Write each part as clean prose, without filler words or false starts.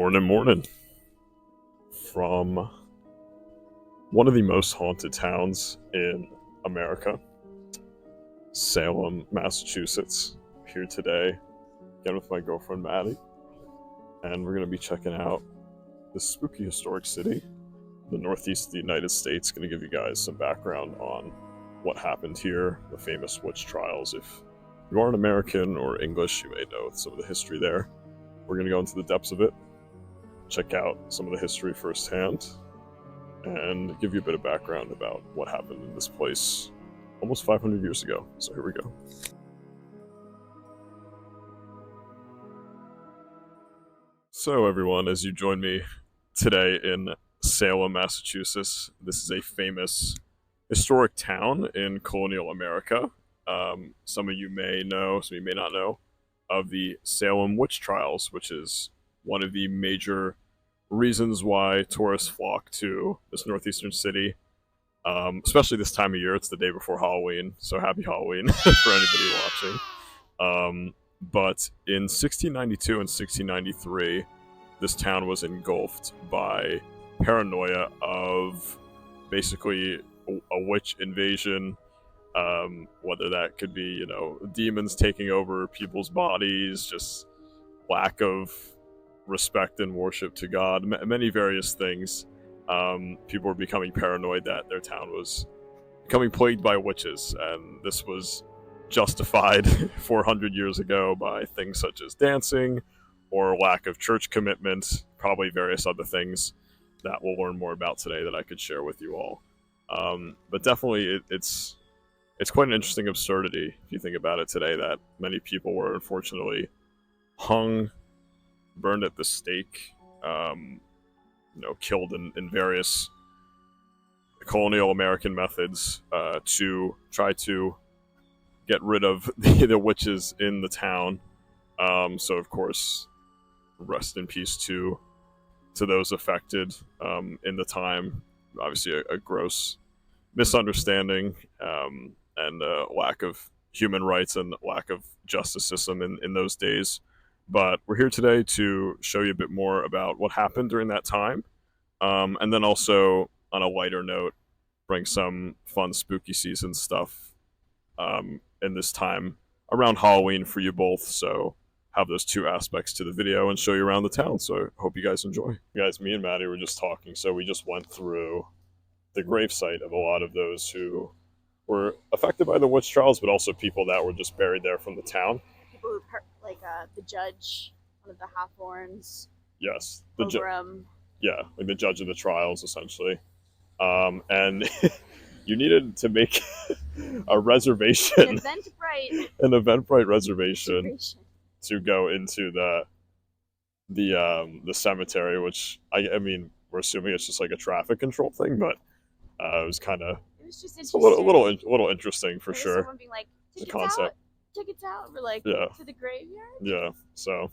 Morning. From one of the most haunted towns in America, Salem, Massachusetts. Here today, again with my girlfriend Maddie, and we're going to be checking out this spooky historic city, the northeast of the United States. Going to give you guys some background on what happened here, the famous witch trials. If you aren't American or English, you may know some of the history there. We're going to go into the depths of it, check out some of the history firsthand, and give you a bit of background about what happened in this place almost 500 years ago. So here we go. So everyone, as you join me today in Salem, Massachusetts, this is a famous historic town in colonial America. Some of you may know, some of you may not know, of the Salem witch trials, which is one of the major reasons why tourists flock to this northeastern city, especially this time of year. It's the day before Halloween, so happy Halloween for anybody watching. But in 1692 and 1693, this town was engulfed by paranoia of basically a witch invasion, whether that could be, demons taking over people's bodies, just lack of respect and worship to God, many various things. People were becoming paranoid that their town was becoming plagued by witches, and this was justified 400 years ago by things such as dancing or lack of church commitment, probably various other things that we'll learn more about today that I could share with you all. But definitely it's quite an interesting absurdity if you think about it today, that many people were unfortunately hung, burned at the stake, killed in various colonial American methods to try to get rid of the witches in the town. So of course, rest in peace to those affected in the time. Obviously a gross misunderstanding and lack of human rights and lack of justice system in those days. But we're here today to show you a bit more about what happened during that time, and then also, on a lighter note, bring some fun spooky season stuff in this time around Halloween for you both. So have those two aspects to the video and show you around the town. So I hope you guys enjoy. Guys, me and Maddie were just talking, so we just went through the gravesite of a lot of those who were affected by the witch trials, but also people that were just buried there from the town. People who the judge, one of the Hawthorns. Yes, yeah, like the judge of the trials, essentially. And you needed to make a reservation, an Eventbrite reservation to go into the cemetery. Which I mean, we're assuming it's just like a traffic control thing, but it was kind of a little interesting for sure. Someone being like, the concept. Tickets out. We're like, yeah, to the graveyard. Yeah. So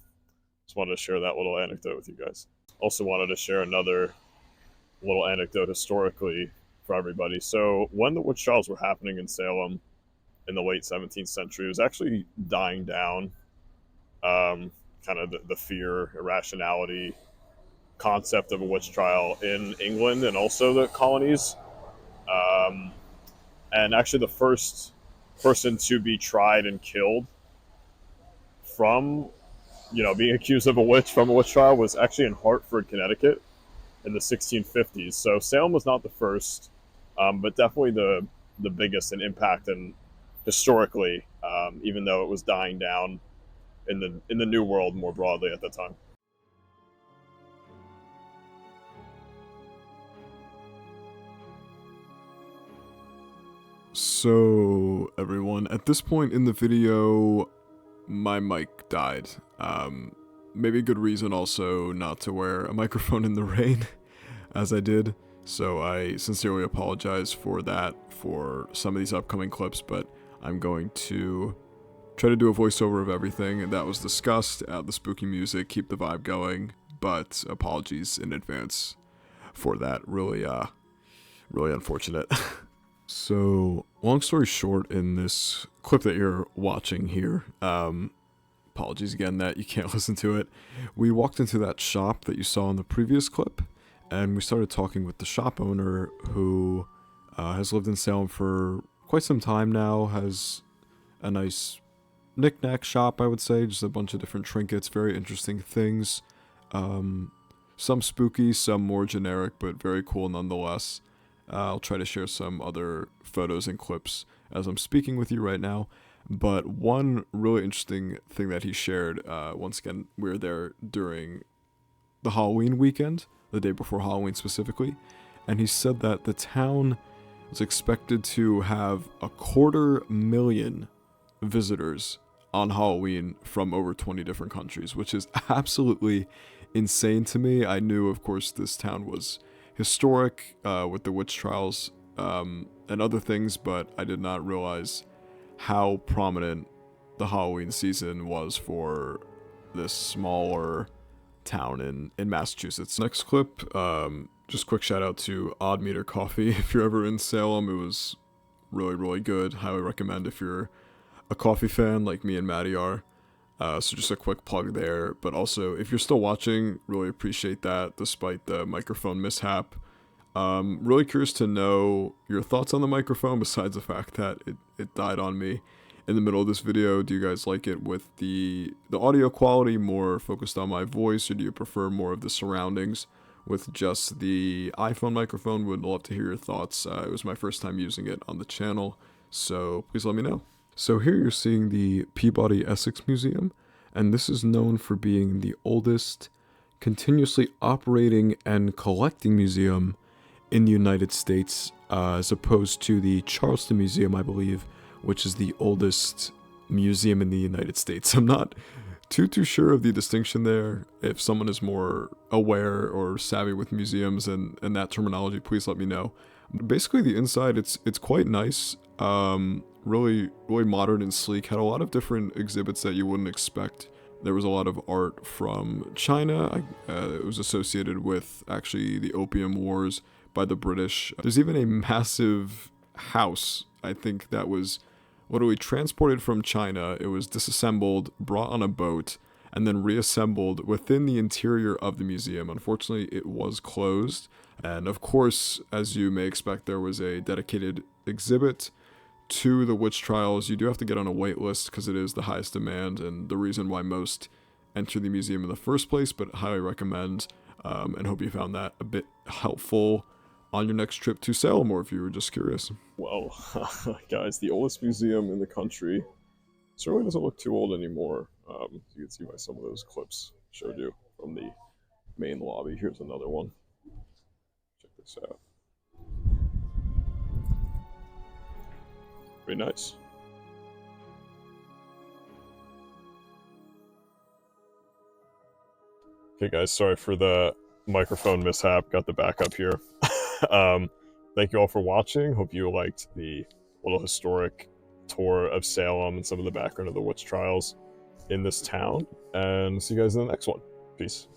just wanted to share that little anecdote with you guys. Also wanted to share another little anecdote historically for everybody. So when the witch trials were happening in Salem in the late 17th century, it was actually dying down. Kind of the fear, irrationality concept of a witch trial in England and also the colonies. And actually the first person to be tried and killed from, being accused of a witch from a witch trial was actually in Hartford, Connecticut in the 1650s. So Salem was not the first, but definitely the biggest in impact and historically, even though it was dying down in the New World more broadly at the time. So everyone, at this point in the video, my mic died. Maybe a good reason also not to wear a microphone in the rain, as I did. So I sincerely apologize for that for some of these upcoming clips, but I'm going to try to do a voiceover of everything that was discussed, add the spooky music, keep the vibe going, but apologies in advance for that. Really unfortunate. So, long story short, in this clip that you're watching here, apologies again that you can't listen to it. We walked into that shop that you saw in the previous clip, and we started talking with the shop owner who has lived in Salem for quite some time now, has a nice knick-knack shop, I would say, just a bunch of different trinkets, very interesting things. Some spooky, some more generic, but very cool nonetheless. I'll try to share some other photos and clips as I'm speaking with you right now. But one really interesting thing that he shared, once again, we were there during the Halloween weekend, the day before Halloween specifically, and he said that the town was expected to have 250,000 visitors on Halloween from over 20 different countries, which is absolutely insane to me. I knew, of course, this town was historic with the witch trials and other things, but I did not realize how prominent the Halloween season was for this smaller town in Massachusetts. Next clip, just quick shout out to Odd Meter Coffee. If you're ever in Salem, it was really, really good. Highly recommend if you're a coffee fan like me and Maddie are. So just a quick plug there. But also, if you're still watching, really appreciate that despite the microphone mishap. Really curious to know your thoughts on the microphone besides the fact that it died on me in the middle of this video. Do you guys like it with the audio quality more focused on my voice, or do you prefer more of the surroundings with just the iPhone microphone? Would love to hear your thoughts. It was my first time using it on the channel, so please let me know. So here you're seeing the Peabody Essex Museum, and this is known for being the oldest continuously operating and collecting museum in the United States, as opposed to the Charleston Museum, I believe, which is the oldest museum in the United States. I'm not too sure of the distinction there. If someone is more aware or savvy with museums and that terminology, please let me know. Basically, the inside, it's quite nice. Really modern and sleek. Had a lot of different exhibits that you wouldn't expect. There was a lot of art from China. It was associated with actually the Opium Wars by the British. There's even a massive house, I think, that was literally transported from China. It was disassembled, brought on a boat, and then reassembled within the interior of the museum. Unfortunately, it was closed. And of course, as you may expect, there was a dedicated exhibit to the witch trials. You do have to get on a wait list because it is the highest demand and the reason why most enter the museum in the first place, but highly recommend and hope you found that a bit helpful on your next trip to Salem, or if you were just curious. Well, guys, the oldest museum in the country certainly doesn't look too old anymore. You can see by some of those clips I showed you from the main lobby. Here's another one. Check this out. Pretty nice. Okay, guys, sorry for the microphone mishap. Got the backup here. Thank you all for watching. Hope you liked the little historic tour of Salem and some of the background of the witch trials in this town. And see you guys in the next one. Peace.